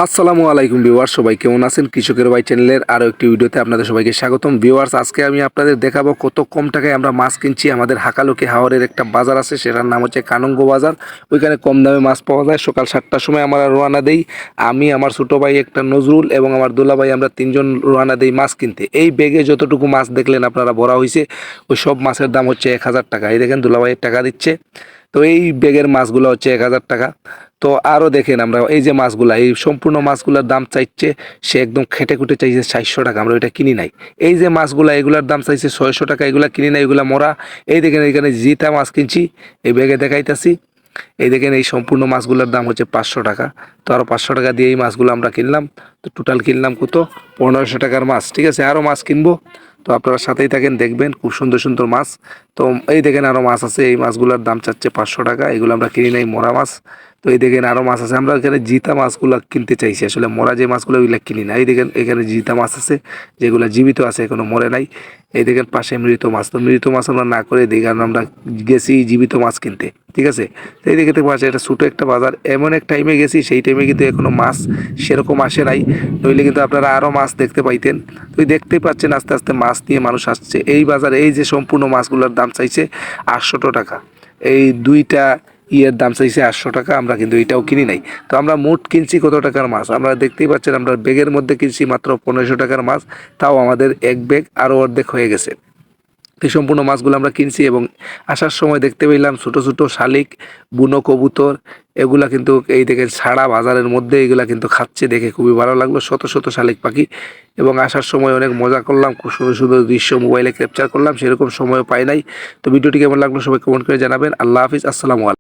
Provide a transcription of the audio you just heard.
আসসালামু আলাইকুম ভিউয়ার্স, সবাই কেমন আছেন? কৃষকের ভাই চ্যানেলের আরও একটি ভিডিওতে আপনাদের সবাইকে স্বাগতম। ভিউয়ার্স, আজকে আমি আপনাদের দেখাবো কত কম টাকায় আমরা মাছ কিনছি। আমাদের হাকালুকি হাওরের একটা বাজার আছে, সেটার নাম হচ্ছে কানঙ্গ বাজার। ওইখানে কম দামে মাছ পাওয়া যায়। সকাল 7টার সময় আমরা রওনা দেই। আমি, আমার ছোটো ভাই একটা নজরুল এবং আমার দুলা ভাই, আমরা তিনজন রওনা দেই মাছ কিনতে। এই ব্যাগে যতটুকু মাছ দেখলেন আপনারা ভরা হয়েছে, ওই সব মাছের দাম হচ্ছে 1000 টাকা। এই দেখেন দুলা ভাইয়ের টাকা দিচ্ছে। তো এই ব্যাগের মাছগুলো হচ্ছে 1000 টাকা। তো আরও দেখেন, আমরা এই যে মাছগুলা, এই সম্পূর্ণ মাছগুলোর দাম চাইছে, সে একদম খেটে খুটে চাইছে 400 টাকা। আমরা ওইটা কিনি নাই। এই যে মাছগুলা, এগুলার দাম চাইছে 600 টাকা। এগুলা কিনি নাই, এগুলা মরা। এই দেখেন, এখানে জিতা মাছ কিনছি, এই ব্যাগে দেখাইতেছি। এই দেখেন, এই সম্পূর্ণ মাছগুলোর দাম হচ্ছে 500 টাকা। তো আরও 500 টাকা দিয়ে এই মাছগুলো আমরা কিনলাম। তো টোটাল কিনলাম কত? 1500 টাকার মাছ। ঠিক আছে, আরও মাছ কিনবো। তো আপনারা সাথেই থাকেন, দেখবেন খুব সুন্দর সুন্দর মাছ। তো এই দেখেন আরও মাছ আছে। এই মাছগুলোর দাম চাচ্ছে 500 টাকা। এগুলো আমরা কিনি নাই, মরা মাছ। তো এই দেখেন আরও মাছ আছে। আমরা এখানে জিতা মাছগুলো কিনতে চাইছি, আসলে মরা যে মাছগুলো ওইগুলো কিনি না। এই দেখেন এখানে জিতা মাছ আছে, যেগুলো জীবিত আছে, এখনো মরে নাই। এই দেখেন পাশে মৃত মাছ। তো মৃত মাছ আমরা না করে দিই, কারণ আমরা গেছি জীবিত মাছ কিনতে। ঠিক আছে, এই দেখতে পাচ্ছি এটা ছোটো একটা বাজার। এমন এক টাইমে গেছি, সেই টাইমে কিন্তু এখনো মাছ সেরকম আসে নাই, নইলে কিন্তু আপনারা আরও মাছ দেখতে পাইতেন। তো দেখতেই পাচ্ছেন আস্তে আস্তে মাছ নিয়ে মানুষ আসছে এই বাজারে। এই যে সম্পূর্ণ মাছগুলোর দাম চাইছে 800 টাকা। এই দুইটা ইয়ের দাম চাইছে 800 টাকা। আমরা কিন্তু এটাও কিনি নাই। তো আমরা মোট কিনছি কত টাকার মাছ? আমরা দেখতেই পাচ্ছেন, আমরা ব্যাগের মধ্যে কিনছি মাত্র 1500 টাকার মাছ। তাও আমাদের এক ব্যাগ আরও অর্ধেক হয়ে গেছে। এই সম্পূর্ণ মাছগুলো আমরা কিনছি। এবং আসার সময় দেখতে পেলাম ছোটো ছোটো শালিক, বুনো কবুতর, এগুলা কিন্তু এই দেখেন সারা বাজারের মধ্যে এগুলা কিন্তু খাচ্ছে। দেখে খুবই ভালো লাগলো, শত শত শালিক পাখি। এবং আসার সময় অনেক মজা করলাম, খুব সুন্দর সুন্দর দৃশ্য মোবাইলে ক্যাপচার করলাম, সেরকম সময়ও পাই নাই। তো ভিডিওটি কেমন লাগলো সবাই কমেন্ট করে জানাবেন। আল্লাহ হাফিজ, আসসালামু আলাইকুম।